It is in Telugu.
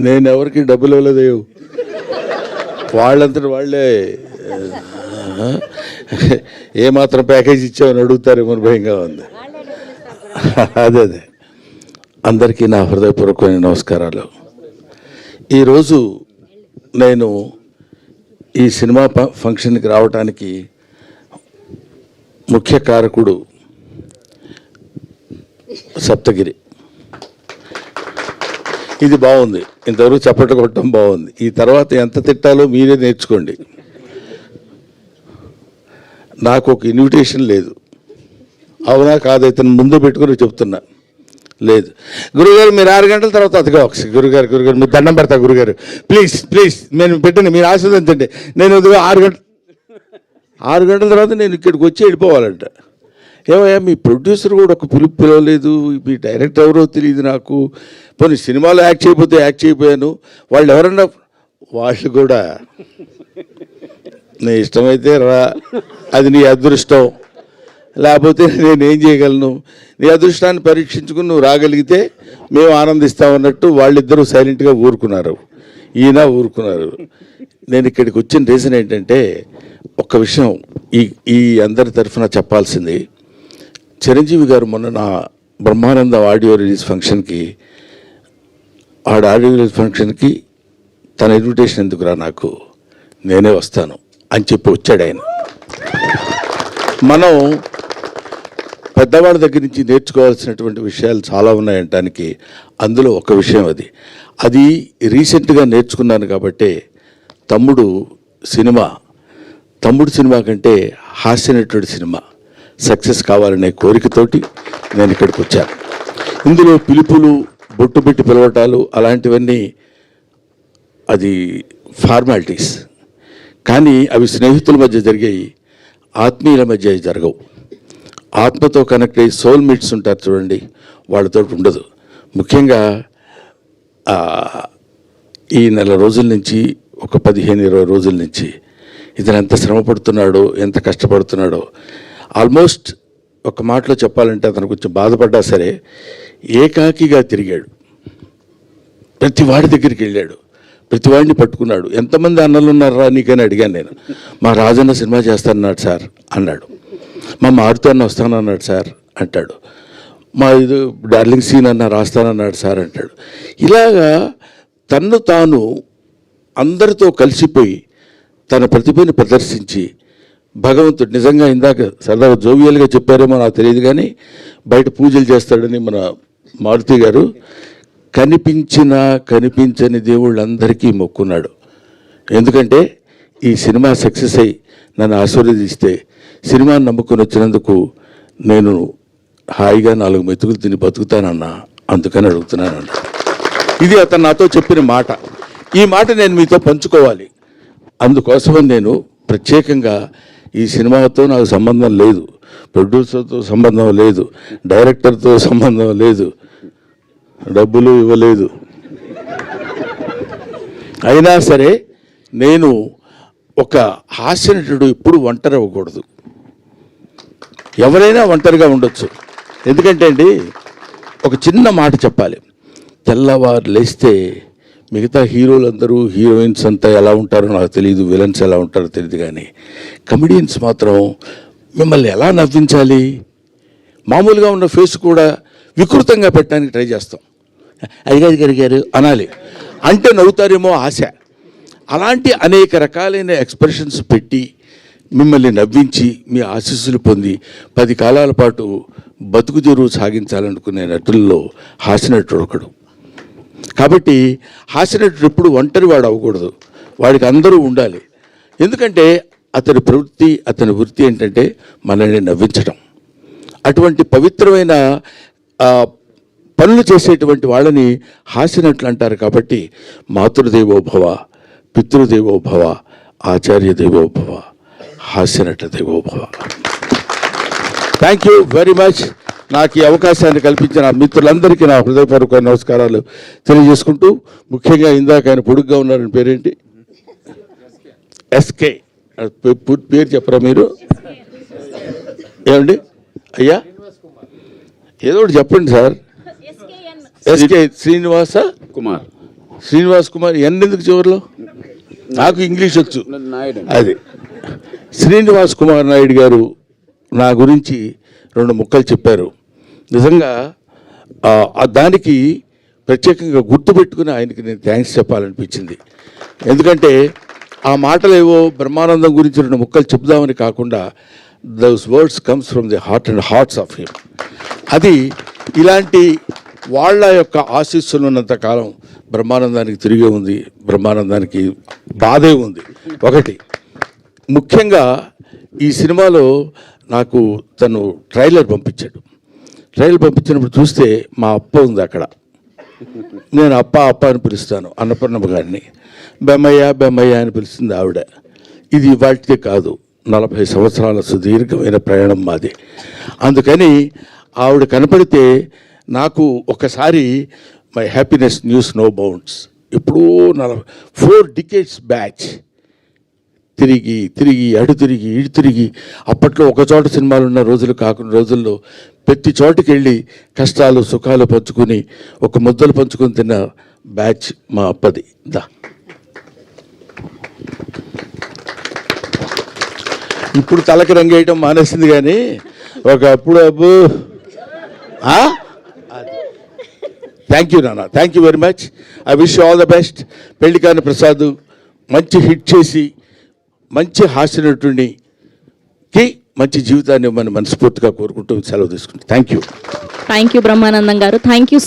నేను ఎవరికి డబ్బులు ఇవ్వలేదు, వాళ్ళంతటి వాళ్ళే ఏమాత్రం ప్యాకేజ్ ఇచ్చామని అడుగుతారేమో భయంగా ఉంది. అదే అందరికీ నా హృదయపూర్వకమైన నమస్కారాలు. ఈరోజు నేను ఈ సినిమా ఫంక్షన్కి రావడానికి ముఖ్య కారకుడు సప్తగిరి. ఇది బాగుంది, ఇంతవరకు చప్పట్లు కొట్టడం బాగుంది. ఈ తర్వాత ఎంత తిట్టాలో మీరే నేర్చుకోండి. నాకు ఒక ఇన్విటేషన్ లేదు, అవునా కాదైతే ముందు పెట్టుకుని చెప్తున్నా. లేదు గురుగారు, మీరు 6 గంటల తర్వాత అదిగా ఒకసారి గురుగారు మీరు దండం పెడతా గురుగారు, ప్లీజ్ నేను పెట్టండి, మీరు ఆశీర్వదించండి. నేను 6 గంటల తర్వాత నేను ఇక్కడికి వచ్చి వెళ్ళిపోవాలంట. ఏమయ్యా, మీ ప్రొడ్యూసర్ కూడా ఒక పిలుపు పిలవలేదు, మీ డైరెక్టర్ ఎవరో తెలియదు నాకు. పోనీ సినిమాలో యాక్ట్ చేయకపోయాను, వాళ్ళు ఎవరన్నా వాళ్ళు కూడా నీ ఇష్టమైతే రా, అది నీ అదృష్టం, లేకపోతే నేనేం చేయగలను, నీ అదృష్టాన్ని పరీక్షించుకుని నువ్వు రాగలిగితే మేము ఆనందిస్తామన్నట్టు వాళ్ళిద్దరూ సైలెంట్గా ఊరుకున్నారు, ఈయన ఊరుకున్నారు. నేను ఇక్కడికి వచ్చిన రీజన్ ఏంటంటే, ఒక్క విషయం ఈ అందరి తరఫున చెప్పాల్సింది. చిరంజీవి గారు మొన్న నా బ్రహ్మానందం ఆడియో రిలీజ్ ఫంక్షన్కి తన ఇన్విటేషన్ ఎందుకురా నాకు, నేనే వస్తాను అని చెప్పి వచ్చాడు ఆయన. మనం పెద్దవాళ్ళ దగ్గర నుంచి నేర్చుకోవాల్సినటువంటి విషయాలు చాలా ఉన్నాయంటానికి అందులో ఒక విషయం అది రీసెంట్గా నేర్చుకున్నాను. కాబట్టి తమ్ముడు సినిమా కంటే హాస్యనటుడి సినిమా సక్సెస్ కావాలనే కోరికతోటి నేను ఇక్కడికి వచ్చాను. ఇందులో పిలుపులు, బొట్టు పెట్టి పిలవటాలు అలాంటివన్నీ అది ఫార్మాలిటీస్, కానీ అవి స్నేహితుల మధ్య జరిగాయి, ఆత్మీయుల మధ్య జరగవు. ఆత్మతో కనెక్ట్ అయ్యి సోల్మేట్స్ ఉంటారు చూడండి, వాళ్ళతో ఉండదు. ముఖ్యంగా ఈ నెల రోజుల నుంచి, ఒక 15-20 రోజుల నుంచి ఇతను ఎంత శ్రమ పడుతున్నాడో, ఎంత కష్టపడుతున్నాడో. ఆల్మోస్ట్ ఒక మాటలో చెప్పాలంటే అతను కొంచెం బాధపడ్డా సరే ఏకాకిగా తిరిగాడు, ప్రతి వాడి దగ్గరికి వెళ్ళాడు, ప్రతి వాడిని పట్టుకున్నాడు. ఎంతమంది అన్నలు ఉన్నారా నీకని అడిగాను నేను. మా రాజన్న సినిమా చేస్తానన్నాడు సార్ అన్నాడు, మా మారుతి అన్న వస్తానన్నాడు సార్ అంటాడు, మా ఇది డార్లింగ్ సీన్ అన్న రాస్తానన్నాడు సార్ అంటాడు. ఇలాగా తన్ను తాను అందరితో కలిసిపోయి తన ప్రతిభని ప్రదర్శించి భగవంతుడు నిజంగా ఇందాక సరదాగా జోవియల్గా చెప్పారేమో నాకు తెలియదు, కానీ బయట పూజలు చేస్తాడని మన మారుతి గారు కనిపించని దేవుళ్ళందరికీ మొక్కున్నాడు. ఎందుకంటే ఈ సినిమా సక్సెస్ అయ్యి నన్ను ఆశీర్వదిస్తే, సినిమాని నమ్ముకొని వచ్చినందుకు నేను హాయిగా 4 మెతుకులు తిని బతుకుతానన్నా, అందుకని అడుగుతున్నానన్నా. ఇది అతను నాతో చెప్పిన మాట. ఈ మాట నేను మీతో పంచుకోవాలి. అందుకోసమని నేను ప్రత్యేకంగా ఈ సినిమాతో నాకు సంబంధం లేదు, ప్రొడ్యూసర్తో సంబంధం లేదు, డైరెక్టర్తో సంబంధం లేదు, డబ్బులు ఇవ్వలేదు. అయినా సరే నేను ఒక హాస్యనటుడు ఎప్పుడు ఒంటరి అవ్వకూడదు. ఎవరైనా ఒంటరిగా ఉండొచ్చు. ఎందుకంటే అండి, ఒక చిన్న మాట చెప్పాలి. తెల్లవారు లేస్తే మిగతా హీరోలందరూ, హీరోయిన్స్ అంతా ఎలా ఉంటారో నాకు తెలియదు, విలన్స్ ఎలా ఉంటారో తెలియదు, కానీ కమెడియన్స్ మాత్రం మిమ్మల్ని ఎలా నవ్వించాలి, మామూలుగా ఉన్న ఫేస్ కూడా వికృతంగా పెట్టడానికి ట్రై చేస్తాం. అడిగారు అనాలి అంటే నవ్వుతారేమో ఆశ. అలాంటి అనేక రకాలైన ఎక్స్ప్రెషన్స్ పెట్టి మిమ్మల్ని నవ్వించి మీ ఆశీస్సులు పొంది 10 కాలాల పాటు బతుకు తెరువు సాగించాలనుకునే నటుల్లో హాస్యనటుడు ఒకడు. కాబట్టి హాస్యనటుడు ఎప్పుడు ఒంటరివాడు అవ్వకూడదు, వాడికి అందరూ ఉండాలి. ఎందుకంటే అతని ప్రవృత్తి, అతని వృత్తి ఏంటంటే మనల్ని నవ్వించడం. అటువంటి పవిత్రమైన పనులు చేసేటువంటి వాళ్ళని హాస్యనటులు అంటారు. కాబట్టి మాతృదేవోభవ, పితృదేవోభవ, ఆచార్య దేవోభవ, హాస్యనట దేవోభవ. Thank you very much. నాకు ఈ అవకాశాన్ని కల్పించిన మిత్రులందరికీ నా హృదయపూర్వక నమస్కారాలు తెలియజేసుకుంటూ, ముఖ్యంగా ఇందాక ఆయన పొడుగ్గా ఉన్నారని పేరేంటి, ఎస్కే పేరు చెప్పరా మీరు? ఏమండి అయ్యా, ఏదో ఒకటి చెప్పండి సార్. ఎస్కే శ్రీనివాస కుమార్. శ్రీనివాస్ కుమార్ ఎందుకు చివరిలో నాకు ఇంగ్లీష్ వచ్చు అది శ్రీనివాస్ కుమార్ నాయుడు గారు నా గురించి 2 ముక్కలు చెప్పారు. నిజంగా దానికి ప్రత్యేకంగా గుర్తుపెట్టుకుని ఆయనకి నేను థ్యాంక్స్ చెప్పాలనిపించింది. ఎందుకంటే ఆ మాటలు ఏవో బ్రహ్మానందం గురించి 2 ముక్కలు చెప్దామని కాకుండా those words comes from the heart and hearts of him. అది ఇలాంటి వాళ్ళ యొక్క ఆశీస్సులు ఉన్నంత కాలం బ్రహ్మానందానికి తిరిగే ఉంది, బ్రహ్మానందానికి బాధే ఉంది. ఒకటి ముఖ్యంగా ఈ సినిమాలో నాకు తను ట్రైలర్ పంపించినప్పుడు చూస్తే మా అప్ప ఉంది అక్కడ. నేను అప్ప అని పిలుస్తాను అన్నపూర్ణమ్మ గారిని, బెమ్మయ్య అని పిలుస్తుంది ఆవిడ. ఇది వాటికే కాదు, 40 సంవత్సరాల సుదీర్ఘమైన ప్రయాణం మాది. అందుకని ఆవిడ కనపడితే నాకు ఒకసారి my happiness knows no bounds. ఎప్పుడూ 4 decades బ్యాచ్ తిరిగి అటు తిరిగి అప్పట్లో ఒక చోట సినిమాలు ఉన్న రోజులు కాకుండా రోజుల్లో ప్రతి చోటుకి వెళ్ళి కష్టాలు సుఖాలు పంచుకుని ఒక ముద్దలు పంచుకొని తిన్న బ్యాచ్ మా అప్పది. ఇప్పుడు తలకి రంగేయటం మానేసింది, కానీ ఒకప్పుడు అబ్బు. థ్యాంక్ యూ నాన్న, thank you very much. I wish you all the best. పెళ్లికాని ప్రసాద్ మంచి హిట్ చేసి మంచి హాస్య నటుడికి మంచి జీవితాన్ని ఇవ్వమని మనస్ఫూర్తిగా కోరుకుంటూ సెలవు తీసుకుంటాం. Thank you. Brahmanandam garu. Thank you.